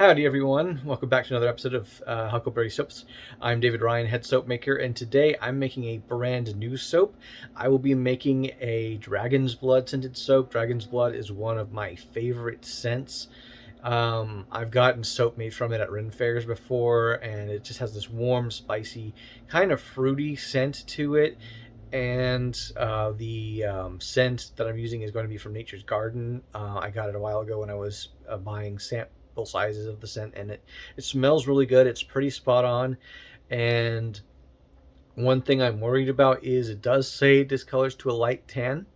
Howdy everyone, welcome back to another episode of Huckleberry Soaps. I'm David Ryan, head soap maker, and today I'm making a brand new soap. I will be making a Dragon's Blood scented soap. Dragon's Blood is one of my favorite scents. I've gotten soap made from it at Ren fairs before, and it just has this warm, spicy, kind of fruity scent to it. And the scent that I'm using is going to be from Nature's Garden. I got it a while ago when I was buying sample sizes of the scent, and it smells really good. It's pretty spot on. And one thing I'm worried about is it does say it discolors to a light tan,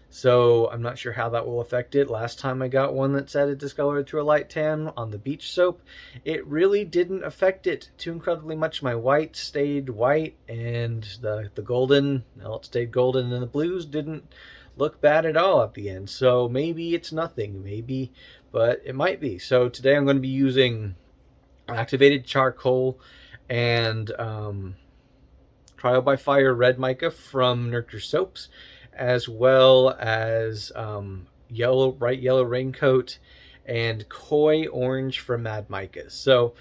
so I'm not sure how that will affect it. Last time I got one that said it discolored to a light tan on the beach soap, it really didn't affect it too incredibly much. My white stayed white, and the golden, well, it stayed golden, and the blues didn't look bad at all at the end. So maybe it's nothing, maybe, but it might be. So today I'm going to be using activated charcoal and Trial by Fire red mica from Nurture Soaps, as well as bright yellow Raincoat and Koi orange from Mad Micas. So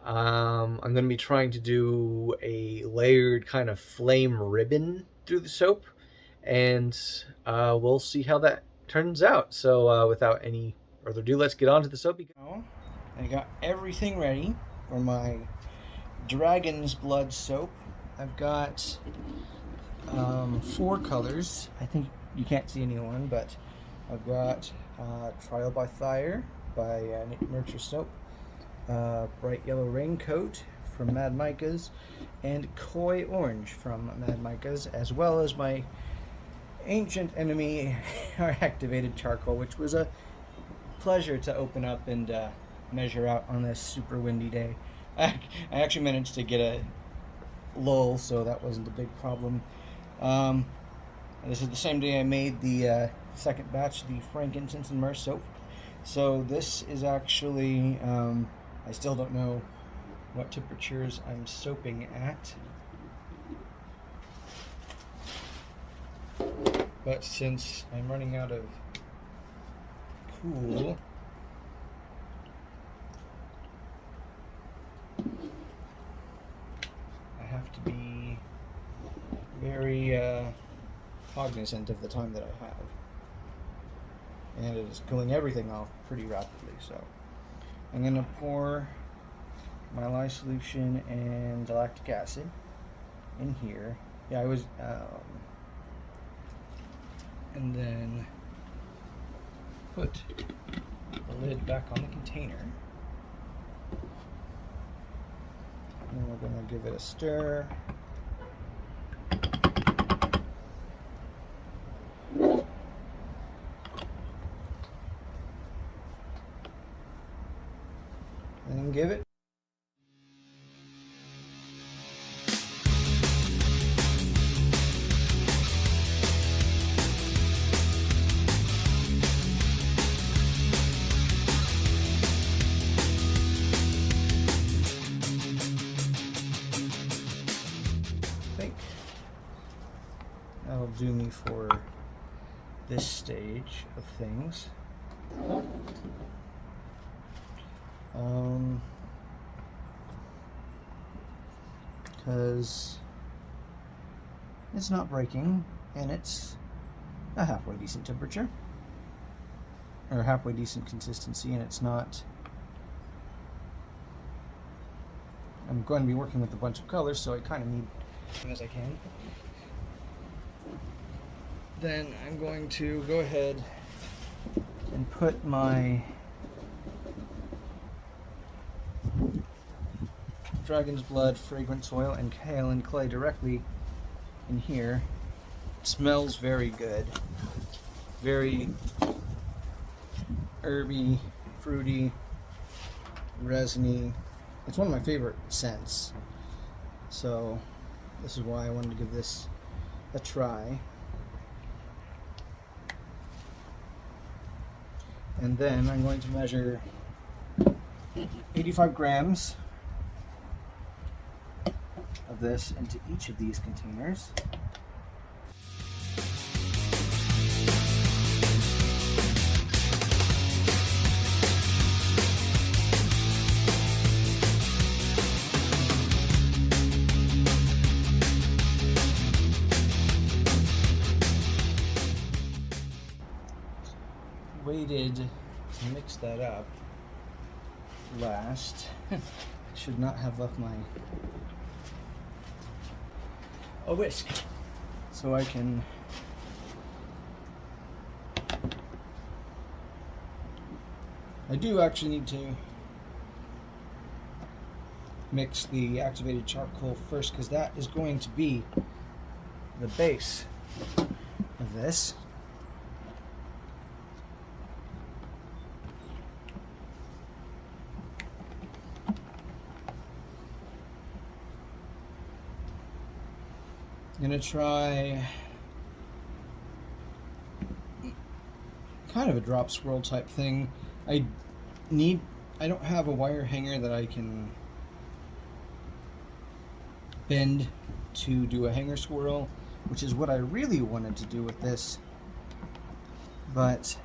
I'm going to be trying to do a layered kind of flame ribbon through the soap, and we'll see how that turns out. So without any further ado, let's get on to the soap. I got everything ready for my Dragon's Blood soap. I've got 4 colors. I think you can't see anyone, but I've got Trial by Fire by Nurture Soap, bright yellow Raincoat from Mad Micas, and Koi orange from Mad Micas, as well as my ancient enemy, our activated charcoal, which was a pleasure to open up and measure out on this super windy day. I actually managed to get a lull, so that wasn't a big problem. This is the same day I made the second batch, the frankincense and myrrh soap. So this is actually, I still don't know what temperatures I'm soaping at, but since I'm running out of cool, I have to be very cognizant of the time that I have, and it is cooling everything off pretty rapidly. So I'm going to pour my lye solution and lactic acid in here. Yeah, I was and then put the lid back on the container, and we're going to give it a stir. And give it. I think that'll do me for this stage of things. Because it's not breaking, and it's a halfway decent temperature, or halfway decent consistency, and it's not. I'm going to be working with a bunch of colors, so I kind of need as much as I can. Then I'm going to go ahead and put my Dragon's Blood fragrance oil and kaolin clay directly in here. It smells very good, very herby, fruity, resiny. It's one of my favorite scents, so this is why I wanted to give this a try. And then I'm going to measure 85 grams of this into each of these containers. wanted to mix that up last. I should not have left a whisk so I can I do actually need to mix the activated charcoal first, because that is going to be the base of this. I'm gonna try kind of a drop swirl type thing. I don't have a wire hanger that I can bend to do a hanger swirl, which is what I really wanted to do with this, but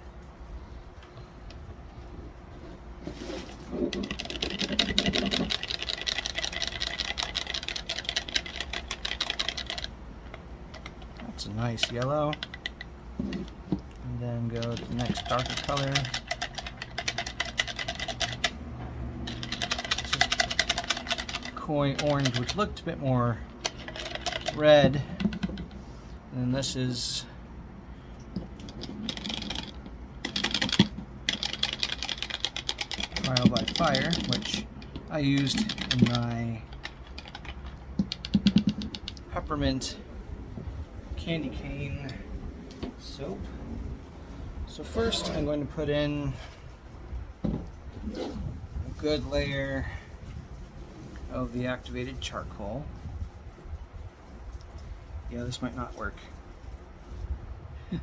that's a nice yellow. And then go to the next darker color. Koi orange, which looked a bit more red, and this is Trial by Fire, which I used in my peppermint candy cane soap. So first I'm going to put in a good layer of the activated charcoal. Yeah, this might not work. Because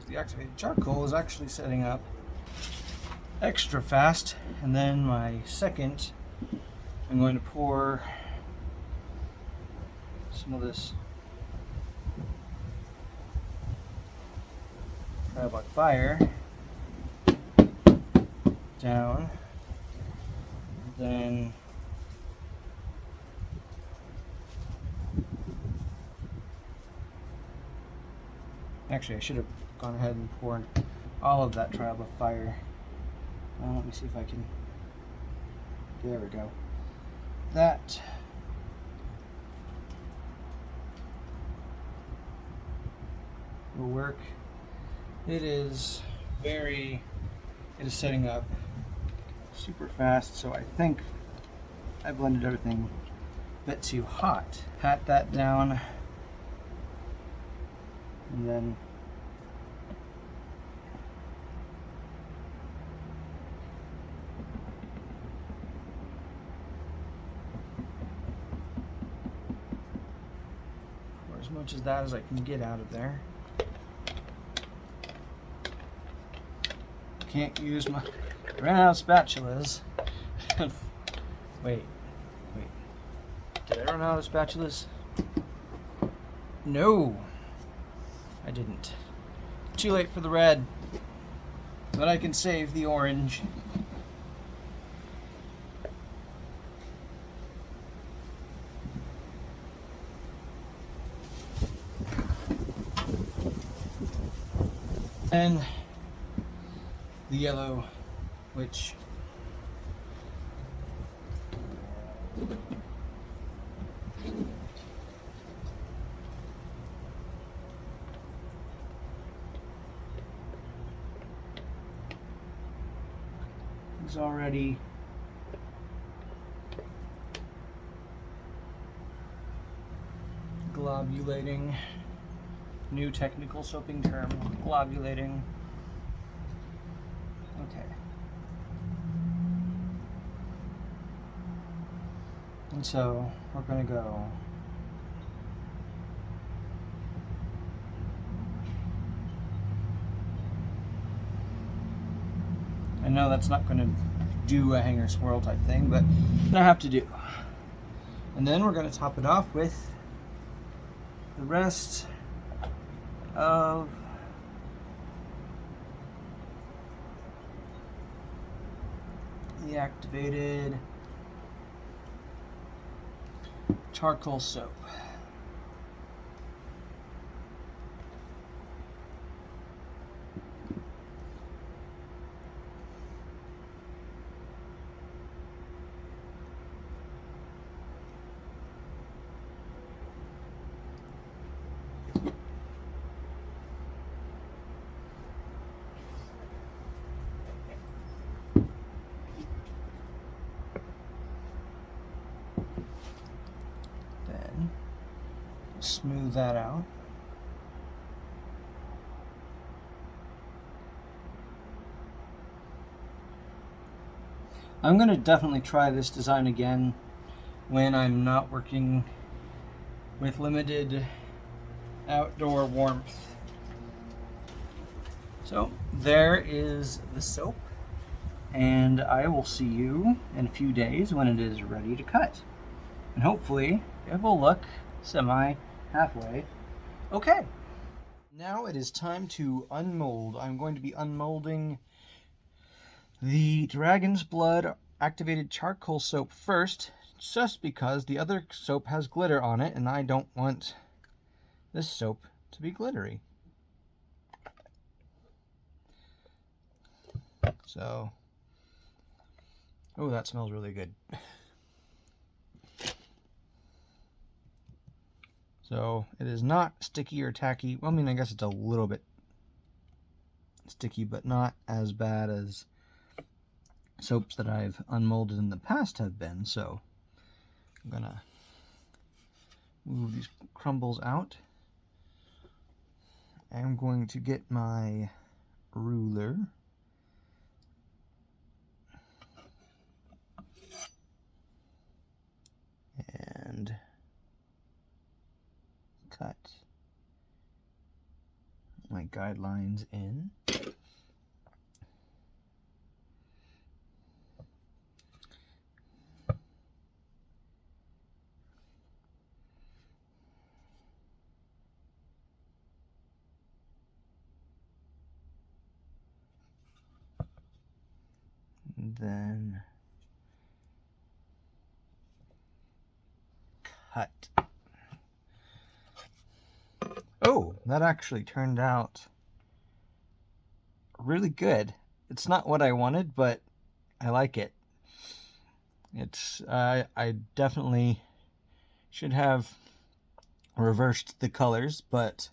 the activated charcoal is actually setting up extra fast. And then my second, I'm going to pour some of this Trial by Fire down, then actually I should have gone ahead and poured all of that Trial by Fire. Let me see if I can, there we go. That will work. It is setting up super fast, so I think I blended everything a bit too hot. Pat that down, and then pour as much of that as I can get out of there. Can't use my, ran out of spatulas. Wait. Did I run out of spatulas? No, I didn't. Too late for the red, but I can save the orange. And the yellow, which is already globulating. New technical soaping term, globulating. Okay. And so we're going to go I know that's not going to do a hanger swirl type thing, but I have to do. And then we're going to top it off with the rest of the activated charcoal soap. smooth that out. I'm going to definitely try this design again when I'm not working with limited outdoor warmth. So there is the soap, and I will see you in a few days when it is ready to cut. And hopefully it will look semi-halfway okay. Now it is time to unmold. I'm going to be unmolding the Dragon's Blood activated charcoal soap first, just because the other soap has glitter on it and I don't want this soap to be glittery. So, oh, that smells really good. So it is not sticky or tacky. Well, I mean, I guess it's a little bit sticky, but not as bad as soaps that I've unmolded in the past have been. So I'm gonna move these crumbles out. I'm going to get my ruler. And cut my guidelines in. And then cut. Oh, that actually turned out really good. It's not what I wanted, but I like it. It's I definitely should have reversed the colors, but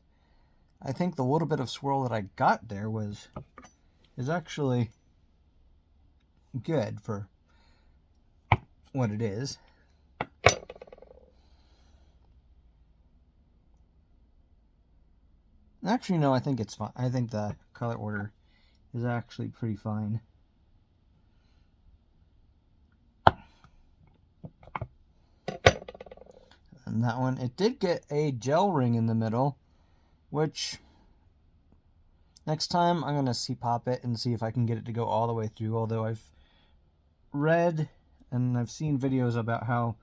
I think the little bit of swirl that I got there is actually good for what it is. Actually, no, I think it's fine. I think the color order is actually pretty fine. And that one, it did get a gel ring in the middle, which next time I'm going to pop it and see if I can get it to go all the way through, although I've read and I've seen videos about how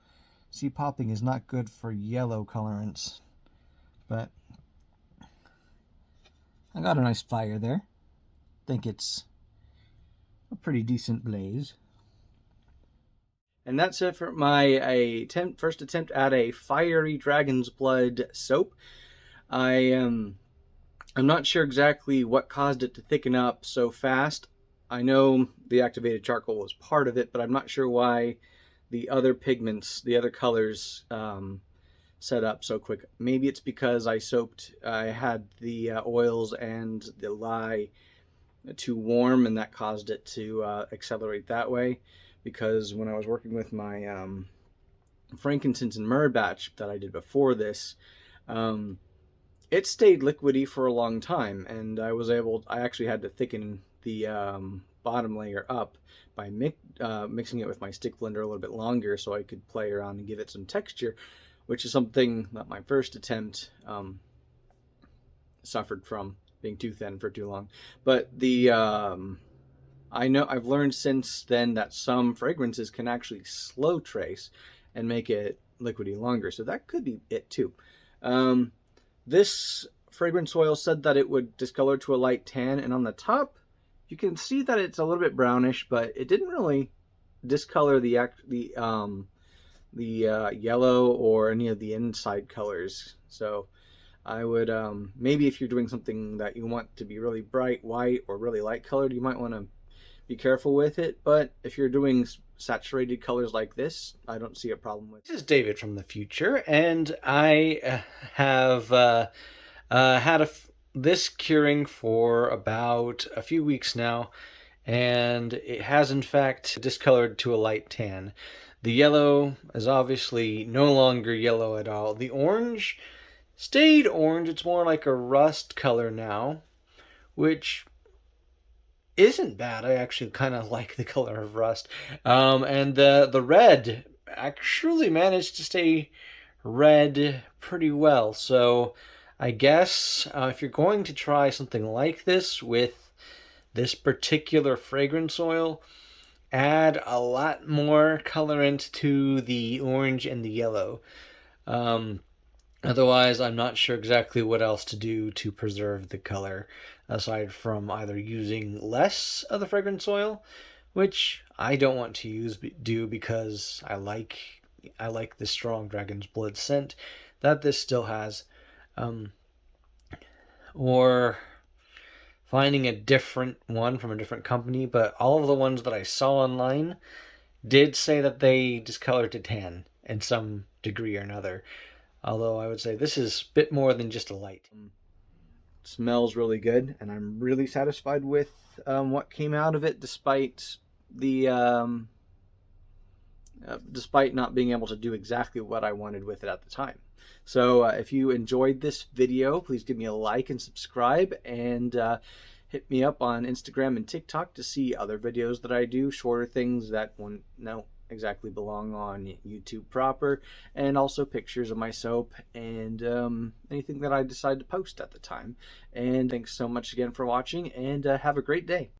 popping is not good for yellow colorants. But I got a nice fire there. Think it's a pretty decent blaze. And that's it for my first attempt at a Firey Dragon's Blood soap. I'm not sure exactly what caused it to thicken up so fast. I know the activated charcoal was part of it, but I'm not sure why the other pigments, the other colors, set up so quick. Maybe it's because I had the oils and the lye too warm, and that caused it to accelerate that way. Because when I was working with my frankincense and myrrh batch that I did before this, it stayed liquidy for a long time, and I actually had to thicken the bottom layer up by mixing it with my stick blender a little bit longer so I could play around and give it some texture, which is something that my first attempt suffered from, being too thin for too long. But I know I've learned since then that some fragrances can actually slow trace and make it liquidy longer, so that could be it too. This fragrance oil said that it would discolor to a light tan, and on the top you can see that it's a little bit brownish, but it didn't really discolor the yellow or any of the inside colors. So I would maybe if you're doing something that you want to be really bright white or really light colored, you might want to be careful with it. But if you're doing saturated colors like this, I don't see a problem with it. This is David from the future, and I have had this curing for about a few weeks now, and it has in fact discolored to a light tan. The yellow is obviously no longer yellow at all. The orange stayed orange. It's more like a rust color now, which isn't bad. I actually kind of like the color of rust. And the red actually managed to stay red pretty well. So I guess if you're going to try something like this with this particular fragrance oil, add a lot more colorant to the orange and the yellow. Otherwise, I'm not sure exactly what else to do to preserve the color, aside from either using less of the fragrance oil, which I don't want to do because I like the strong dragon's blood scent that this still has, or finding a different one from a different company. But all of the ones that I saw online did say that they discolored to tan in some degree or another. Although I would say this is a bit more than just a light. It smells really good, and I'm really satisfied with what came out of it, despite the despite not being able to do exactly what I wanted with it at the time. So if you enjoyed this video, please give me a like and subscribe, and hit me up on Instagram and TikTok to see other videos that I do, shorter things that won't exactly belong on YouTube proper, and also pictures of my soap and anything that I decide to post at the time. And thanks so much again for watching, and have a great day.